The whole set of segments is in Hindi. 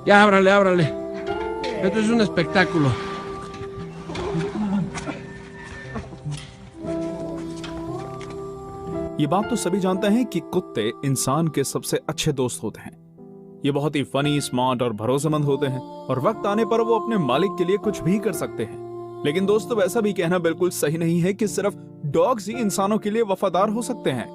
Ya, ábrale, ábrale. Esto es un espectáculo. ये बात तो सभी जानते हैं कि कुत्ते इंसान के सबसे अच्छे दोस्त होते हैं। ये बहुत ही फनी, स्मार्ट और भरोसेमंद होते हैं और वक्त आने पर वो अपने मालिक के लिए कुछ भी कर सकते हैं। लेकिन दोस्तों, वैसा भी कहना बिल्कुल सही नहीं है कि सिर्फ डॉग्स ही इंसानों के लिए वफादार हो सकते हैं।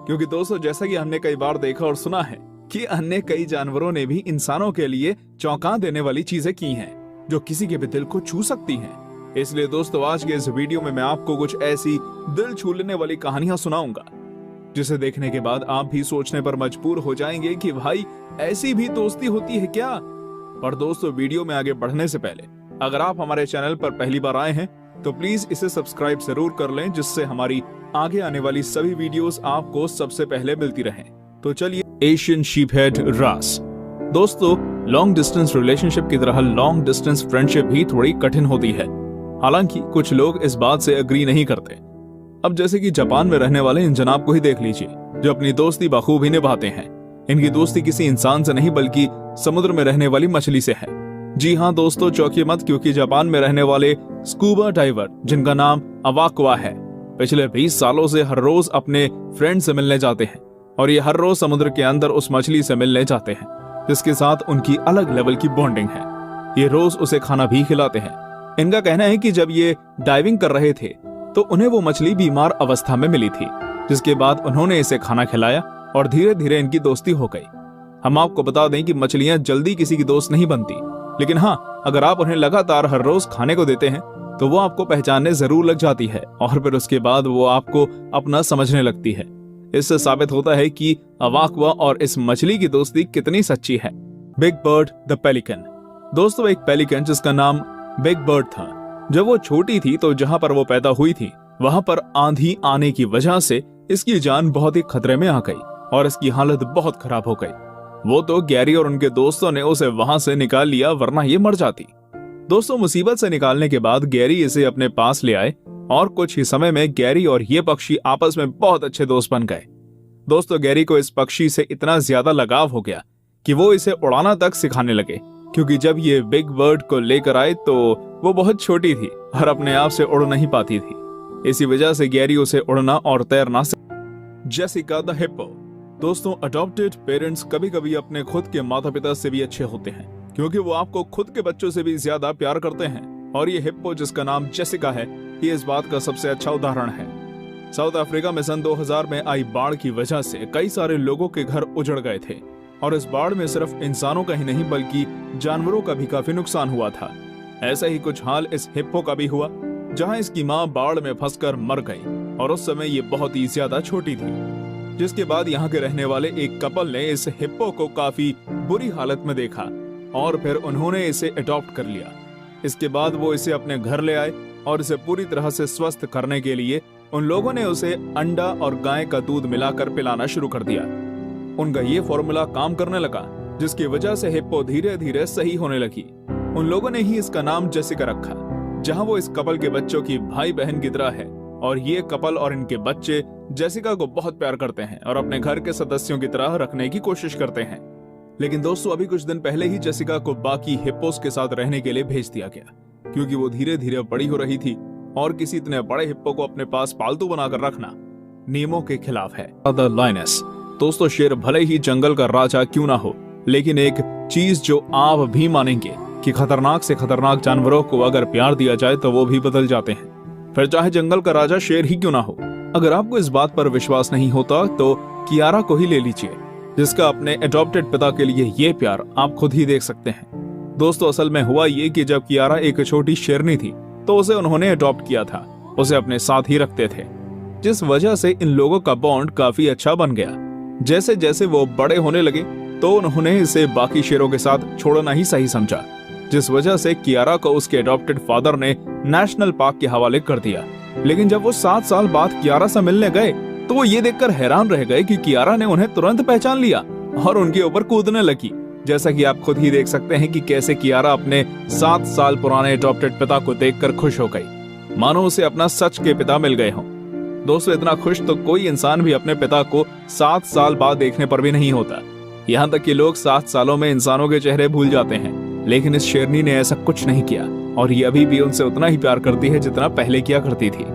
क्योंकि दोस्तों, जैसा कि हमने कई बार देखा और सुना है कि अन्य कई जानवरों ने भी इंसानों के लिए चौंका देने वाली चीजें की हैं, जो किसी के भी दिल को छू सकती हैं। इसलिए दोस्तों, आज के इस वीडियो में मैं आपको कुछ ऐसी दिल छू लेने वाली कहानियां सुनाऊंगा जिसे देखने के बाद आप भी सोचने पर मजबूर हो जाएंगे कि भाई ऐसी भी दोस्ती होती है क्या। पर दोस्तों, वीडियो में आगे बढ़ने से पहले अगर आप हमारे चैनल पर पहली बार आए हैं तो प्लीज इसे सब्सक्राइब जरूर कर लें, जिससे हमारी आगे आने वाली सभी वीडियोस आपको सबसे पहले मिलती रहें। तो चलिए, एशियन शीपहेड रास। दोस्तों, लॉन्ग डिस्टेंस रिलेशनशिप की तरह लॉन्ग डिस्टेंस फ्रेंडशिप भी थोड़ी कठिन होती है। हालांकि कुछ लोग इस बात से अग्री नहीं करते। अब जैसे कि जापान में रहने वाले इन जनाब को ही देख लीजिए, जो अपनी दोस्ती बखूबी निभाते हैं। इनकी दोस्ती किसी इंसान से नहीं बल्कि समुद्र में रहने वाली मछली से है। जी हाँ दोस्तों, चौंकिए मत, क्योंकि जापान में रहने वाले स्कूबा डाइवर, जिनका नाम अवाक्वा है, पिछले 20 सालों से हर रोज अपने फ्रेंड से मिलने जाते हैं। और ये हर रोज समुद्र के अंदर उस मछली से मिलने जाते हैं जिसके साथ उनकी अलग लेवल की बॉन्डिंग है। ये रोज उसे खाना भी खिलाते हैं। इनका कहना है कि जब ये डाइविंग कर रहे थे तो उन्हें वो मछली बीमार अवस्था में मिली थी, जिसके बाद उन्होंने इसे खाना खिलाया और धीरे धीरे इनकी दोस्ती हो गई। हम आपको बता दें कि मछलियां जल्दी किसी की दोस्त नहीं बनती, लेकिन हाँ, अगर आप उन्हें लगातार हर रोज खाने को देते हैं तो वो आपको पहचानने जरूर लग जाती है और फिर उसके बाद वो आपको अपना समझने लगती है। इससे साबित होता है कि अवाक्वा और इस मछली की दोस्ती कितनी सच्ची है। Big bird the pelican. दोस्तों, एक पेलिकन जिसका नाम बिग बर्ड था, जब वो छोटी थी तो जहां पर वो पैदा हुई थी वहां पर आंधी आने की वजह से इसकी जान बहुत ही खतरे में आ गई और इसकी हालत बहुत खराब हो गई। वो तो गैरी और उनके दोस्तों ने उसे वहां से निकाल लिया, वरना ये मर जाती। दोस्तों, मुसीबत से निकालने के बाद गैरी इसे अपने पास ले आए और कुछ ही समय में गैरी और ये पक्षी आपस में बहुत अच्छे दोस्त बन गए। दोस्तों, गैरी को इस पक्षी से इतना ज्यादा लगाव हो गया कि वो इसे उड़ाना तक सिखाने लगे, क्योंकि जब ये बिग बर्ड को लेकर आए तो वो बहुत छोटी थी और अपने आप से उड़ नहीं पाती थी। इसी वजह से गैरी उसे उड़ना और तैरना जेसिका द हिप्पो। दोस्तों, अडॉप्टेड पेरेंट्स कभी कभी अपने खुद के माता पिता से भी अच्छे होते हैं, क्योंकि वो आपको खुद के बच्चों से भी ज्यादा प्यार करते हैं। और ये हिप्पो, जिसका नाम जेसिका है, ये इस बात का सबसे अच्छा उदाहरण है। साउथ अफ्रीका में सन 2000 में आई बाढ़ की वजह से कई सारे लोगों के घर उजड़ गए थे और इस बाढ़ में सिर्फ इंसानों का ही नहीं बल्कि जानवरों का भी काफी नुकसान हुआ था। ऐसा ही कुछ हाल इस हिप्पो का भी हुआ, जहां इसकी मां बाढ़ में फंसकर मर गई और उस समय ये बहुत ही ज्यादा छोटी थी। जिसके बाद यहाँ के रहने वाले एक कपल ने इस हिप्पो को काफी बुरी हालत में देखा और फिर उन्होंने इसे अडॉप्ट कर लिया। इसके बाद वो इसे अपने घर ले आए और इसे पूरी तरह से स्वस्थ करने के लिए उन लोगों ने उसे अंडा और गाय का दूध मिलाकर पिलाना शुरू कर दिया। उनका ये फॉर्मूला काम करने लगा, जिसकी वजह से हिप्पो धीरे धीरे सही होने लगी। उन लोगों ने ही इसका नाम जेसिका रखा, जहां वो इस कपल के बच्चों की भाई बहन की तरह है और ये कपल और इनके बच्चे जेसिका को बहुत प्यार करते हैं और अपने घर के सदस्यों की तरह रखने की कोशिश करते हैं। लेकिन दोस्तों, अभी कुछ दिन पहले ही जेसिका को बाकी हिप्पोस के साथ रहने के लिए भेज दिया गया, क्योंकि वो धीरे धीरे बड़ी हो रही थी और किसी इतने बड़े हिप्पो को अपने पास पालतू बनाकर रखना नियमों के खिलाफ है। The lioness. दोस्तों, शेर भले ही जंगल का राजा क्यों ना हो, लेकिन एक चीज जो आप भी मानेंगे कि खतरनाक से खतरनाक जानवरों को अगर प्यार दिया जाए तो वो भी बदल जाते हैं, फिर चाहे जंगल का राजा शेर ही क्यों ना हो। अगर आपको इस बात पर विश्वास नहीं होता तो कियारा को ही ले लीजिए, जिसका अपने अडॉप्टेड पिता के लिए ये प्यार आप खुद ही देख सकते हैं। दोस्तों, असल में हुआ ये कि जब कियारा एक छोटी शेरनी थी तो उसे उन्होंने अडॉप्ट किया था, उसे अपने साथ ही रखते थे, जिस वजह से इन लोगों का बॉन्ड काफी अच्छा बन गया। जैसे जैसे वो बड़े होने लगे तो उन्होंने इसे बाकी शेरों के साथ छोड़ना ही सही समझा, जिस वजह से कियारा को उसके अडॉप्टेड फादर ने नेशनल पार्क के हवाले कर दिया। लेकिन जब वो 7 साल बाद कियारा से मिलने गए तो वो ये देखकर हैरान रह गए कि कियारा ने उन्हें तुरंत पहचान लिया और उनके ऊपर कूदने लगी। जैसा कि आप खुद ही देख सकते हैं कि कैसे कियारा अपने 7 साल पुराने अडॉप्टेड पिता को देखकर खुश हो गई, मानो उसे अपना सच के पिता मिल गए हों। दोस्तों, इतना खुश तो कोई इंसान भी अपने पिता को 7 साल बाद देखने पर भी नहीं होता। यहाँ तक कि लोग 7 सालों में इंसानों के चेहरे भूल जाते हैं, लेकिन इस शेरनी ने ऐसा कुछ नहीं किया और ये अभी भी उनसे उतना ही प्यार करती है जितना पहले किया करती थी।